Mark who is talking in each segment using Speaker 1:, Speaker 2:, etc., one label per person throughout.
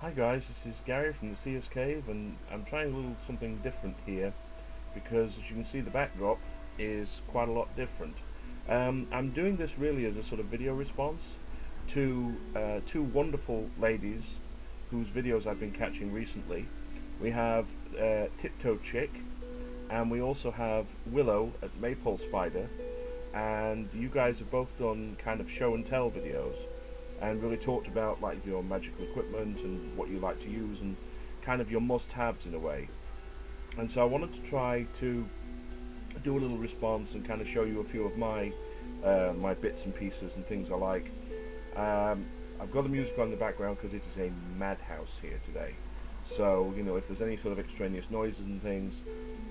Speaker 1: Hi guys, this is Gary from the Seer's Cave, and I'm trying a little something different here because, as you can see, the backdrop is quite a lot different. I'm doing this really as a sort of video response to two wonderful ladies whose videos I've been catching recently. We have Tiptoe Chick, and we also have Willow at Maypole Spider, and you guys have both done kind of show and tell videos and really talked about like your magical equipment and what you like to use and kind of your must-haves in a way. And so I wanted to try to do a little response and kind of show you a few of my my bits and pieces and things I like. I've got the music on in the background because it is a madhouse here today. So, you know, if there's any sort of extraneous noises and things,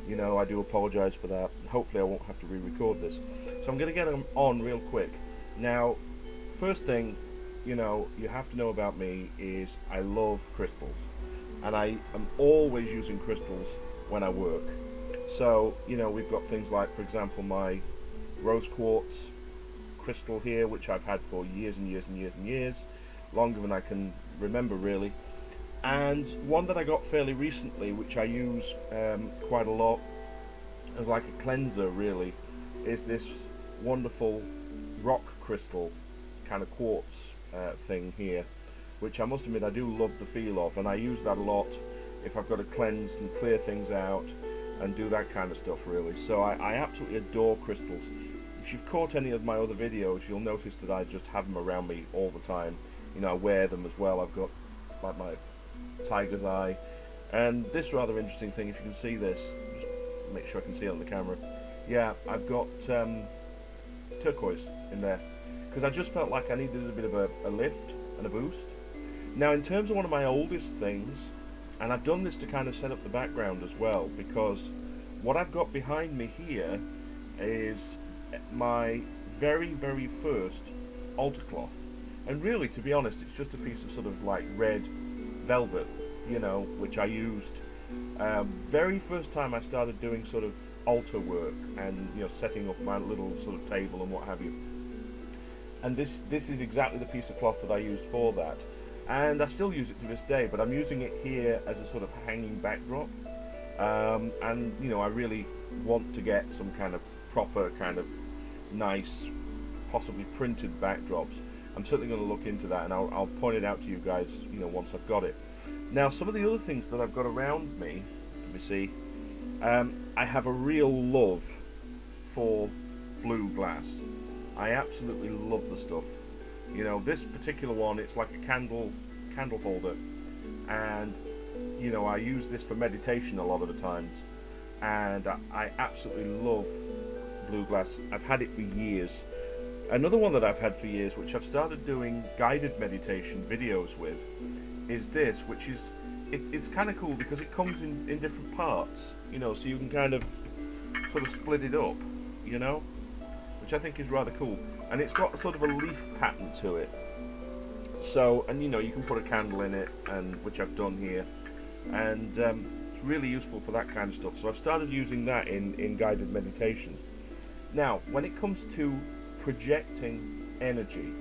Speaker 1: you know, I do apologise for that. Hopefully I won't have to re-record this. So I'm going to get them on real quick. Now, first thing, you know, you have to know about me is I love crystals. And I am always using crystals when I work. So, you know, we've got things like, for example, my rose quartz crystal here, which I've had for years and years and years and years, longer than I can remember really. And one that I got fairly recently, which I use quite a lot as like a cleanser really, is this wonderful rock crystal kind of quartz thing here, which I must admit I do love the feel of, and I use that a lot if I've got to cleanse and clear things out and do that kind of stuff really. So I absolutely adore crystals. If you've caught any of my other videos, you'll notice that I just have them around me all the time. You know, I wear them as well. I've got like my tiger's eye, and this rather interesting thing, if you can see this, just make sure I can see it on the camera. Yeah, I've got turquoise in there because I just felt like I needed a bit of a lift and a boost. Now, in terms of one of my oldest things, and I've done this to kind of set up the background as well, because what I've got behind me here is my very, very first altar cloth. And really, to be honest, it's just a piece of sort of like red velvet, you know, which I used very first time I started doing sort of altar work and, you know, setting up my little sort of table and what have you. And this is exactly the piece of cloth that I used for that, and I still use it to this day, but I'm using it here as a sort of hanging backdrop. And you know, I really want to get some kind of proper kind of nice, possibly printed backdrops. I'm certainly going to look into that, and I'll point it out to you guys, you know, once I've got it. Now, some of the other things that I've got around me, let me see, I have a real love for blue glass. I absolutely love the stuff. You know, this particular one, it's like a candle holder, and you know, I use this for meditation a lot of the times, and I absolutely love blue glass. I've had it for years. Another one that I've had for years, which I've started doing guided meditation videos with, is this, which is it's kind of cool because it comes in different parts, you know, so you can kind of sort of split it up, you know, which I think is rather cool. And it's got sort of a leaf pattern to it. So, and you know, you can put a candle in it, and which I've done here, and it's really useful for that kind of stuff. So I've started using that in guided meditations. Now, when it comes to projecting energy,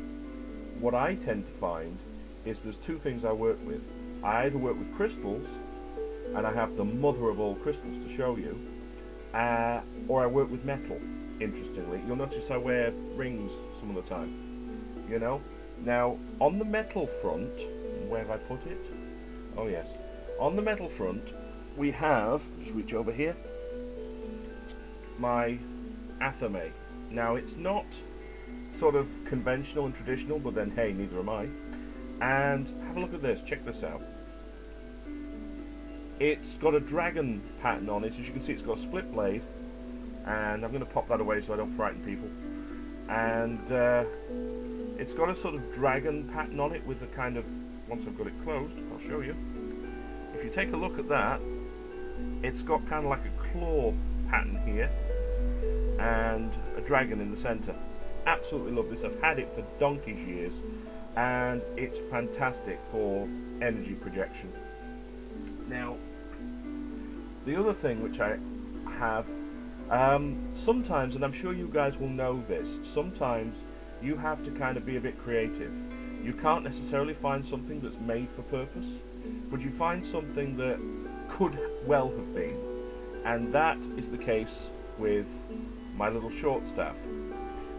Speaker 1: what I tend to find is there's two things I work with. I either work with crystals, and I have the mother of all crystals to show you, or I work with metal. Interestingly, you'll notice I wear rings some of the time, you know. Now, on the metal front, where have I put it? Oh yes, on the metal front we have, just reach over here, my athame. Now, it's not sort of conventional and traditional, but then hey, neither am I. And have a look at this, check this out. It's got a dragon pattern on it. As you can see, it's got a split blade, and I'm going to pop that away so I don't frighten people. And it's got a sort of dragon pattern on it with the kind of, once I've got it closed, I'll show you. If you take a look at that, it's got kind of like a claw pattern here and a dragon in the center. Absolutely love this. I've had it for donkey's years, and it's fantastic for energy projection. Now, the other thing which I have, sometimes, and I'm sure you guys will know this, sometimes you have to kind of be a bit creative. You can't necessarily find something that's made for purpose. but you find something that could well have been. And that is the case with my little short staff.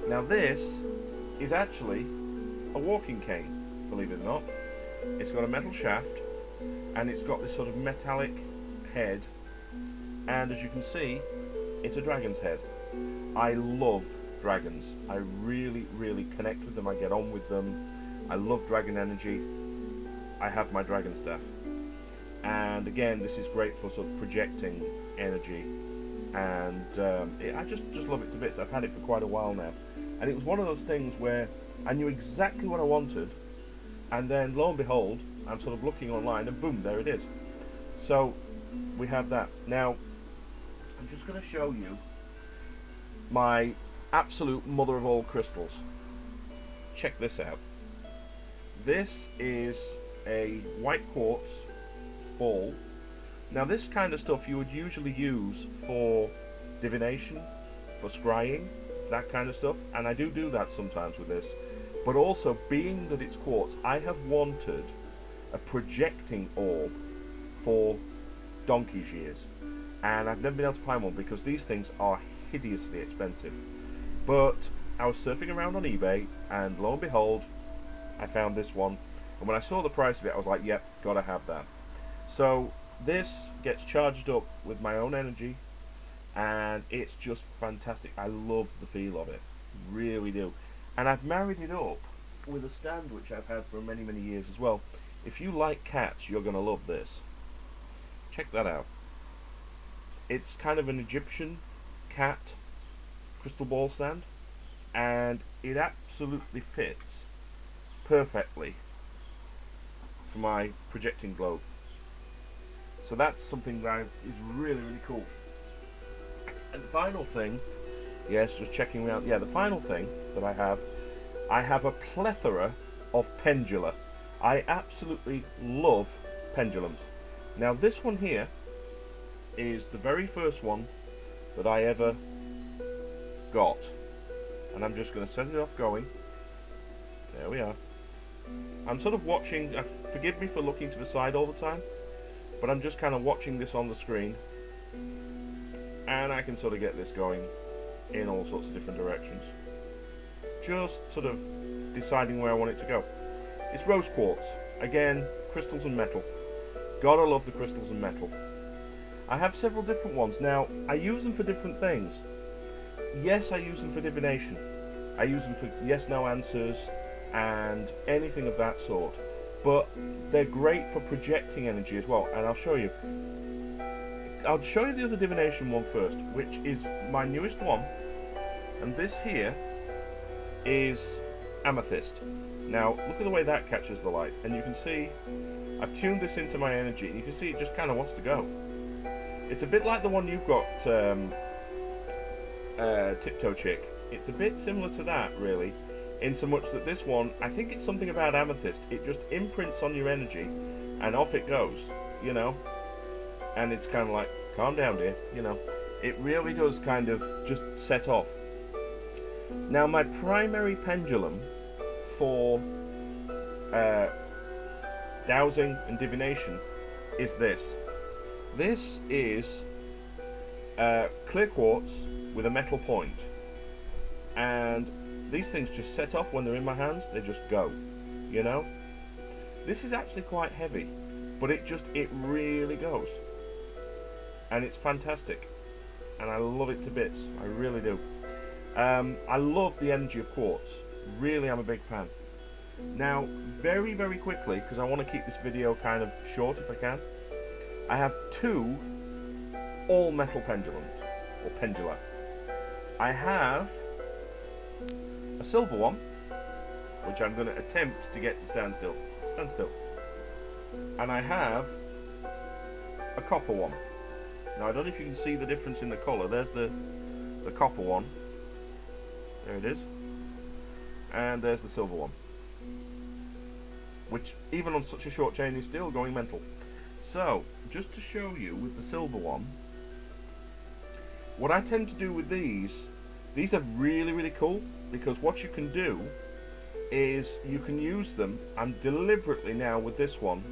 Speaker 1: Now this is actually a walking cane, believe it or not. It's got a metal shaft, and it's got this sort of metallic head, and as you can see, it's a dragon's head. I love dragons. I really, really connect with them. I get on with them. I love dragon energy. I have my dragon staff. And again, this is great for sort of projecting energy. And I just love it to bits. I've had it for quite a while now. And it was one of those things where I knew exactly what I wanted. And then, lo and behold, I'm sort of looking online and boom, there it is. So, we have that. Now, I'm just going to show you my absolute mother of all crystals. Check this out. This is a white quartz ball. Now this kind of stuff you would usually use for divination, for scrying, that kind of stuff, and I do that sometimes with this. But also, being that it's quartz, I have wanted a projecting orb for donkey's years, and I've never been able to find one because these things are hideously expensive. But I was surfing around on eBay, and lo and behold, I found this one. And when I saw the price of it, I was like, yep, gotta have that. So this gets charged up with my own energy, and it's just fantastic. I love the feel of it, really do. And I've married it up with a stand which I've had for many, many years as well. If you like cats, you're gonna love this. Check that out. It's kind of an Egyptian cat crystal ball stand, and it absolutely fits perfectly for my projecting globe. So that's something that is really, really cool. And the final thing, yes, just checking out, yeah, the final thing that I have a plethora of pendula. I absolutely love pendulums. Now this one here is the very first one that I ever got, and I'm just going to set it off going. There we are. I'm sort of watching, forgive me for looking to the side all the time, but I'm just kind of watching this on the screen, and I can sort of get this going in all sorts of different directions. Just sort of deciding where I want it to go. It's rose quartz. Again, crystals and metal. Gotta love the crystals and metal. I have several different ones. Now, I use them for different things. Yes, I use them for divination. I use them for yes-no answers and anything of that sort. But they're great for projecting energy as well, and I'll show you. I'll show you the other divination one first, which is my newest one. And this here is Amethyst. Now, look at the way that catches the light, and you can see I've tuned this into my energy, and you can see it just kind of wants to go. It's a bit like the one you've got, Tiptoe Chick. It's a bit similar to that, really, in so much that this one, I think it's something about Amethyst. It just imprints on your energy, and off it goes, you know? And it's kind of like, calm down, dear, you know? It really does kind of just set off. Now, my primary pendulum for dowsing and divination is this. This is clear quartz with a metal point, and these things just set off when they're in my hands. They just go, you know. This is actually quite heavy, but it really goes, and it's fantastic, and I love it to bits. I really do. I love the energy of quartz. Really, I'm a big fan. Now, very, very quickly, because I want to keep this video kind of short if I can, I have two all-metal pendulums, or pendula. I have a silver one, which I'm going to attempt to get to stand still. Stand still. And I have a copper one. Now, I don't know if you can see the difference in the colour. There's the copper one. There it is. And there's the silver one, which even on such a short chain is still going mental. So, just to show you with the silver one, what I tend to do with these are really, really cool, because what you can do is you can use them. I'm deliberately now with this one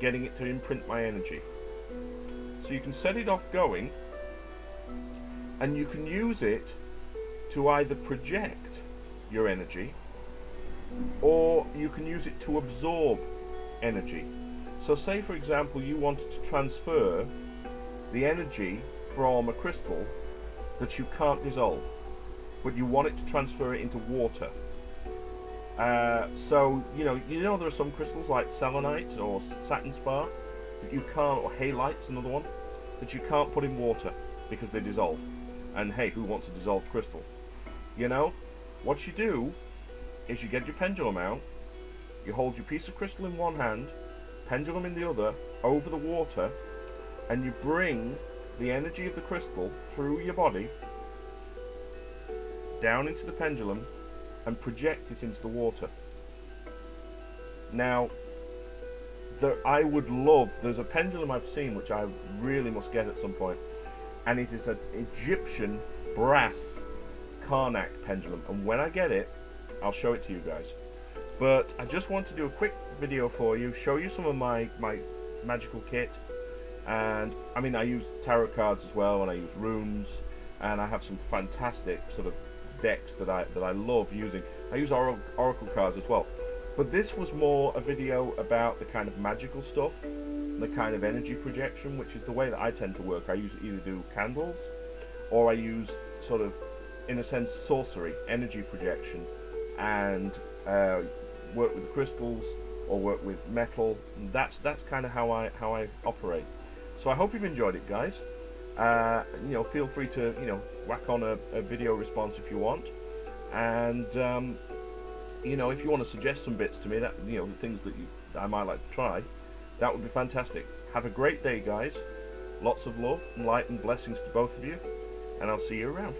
Speaker 1: getting it to imprint my energy. So you can set it off going, and you can use it to either project your energy, or you can use it to absorb energy. So say for example you wanted to transfer the energy from a crystal that you can't dissolve, but you want it to transfer it into water. So you know there are some crystals like selenite or satin spar that you can't, or halite's another one, that you can't put in water because they dissolve. And hey, who wants a dissolved crystal? You know, what you do is you get your pendulum out, you hold your piece of crystal in one hand, pendulum in the other, over the water, and you bring the energy of the crystal through your body down into the pendulum and project it into the water. Now, I would love, there's a pendulum I've seen which I really must get at some point, and it is an Egyptian brass Karnak pendulum, and when I get it, I'll show it to you guys. But I just want to do a quick video for you, show you some of my magical kit. And I mean, I use tarot cards as well, and I use runes, and I have some fantastic sort of decks that I love using. I use oracle cards as well. But this was more a video about the kind of magical stuff, the kind of energy projection, which is the way that I tend to work. I either do candles, or I use sort of, in a sense, sorcery, energy projection, and work with the crystals or work with metal. That's kind of how I operate. So I hope you've enjoyed it, guys. Feel free to whack on a video response if you want, and if you want to suggest some bits to me, that the things that I might like to try, that would be fantastic. Have a great day, guys. Lots of love and light and blessings to both of you, and I'll see you around.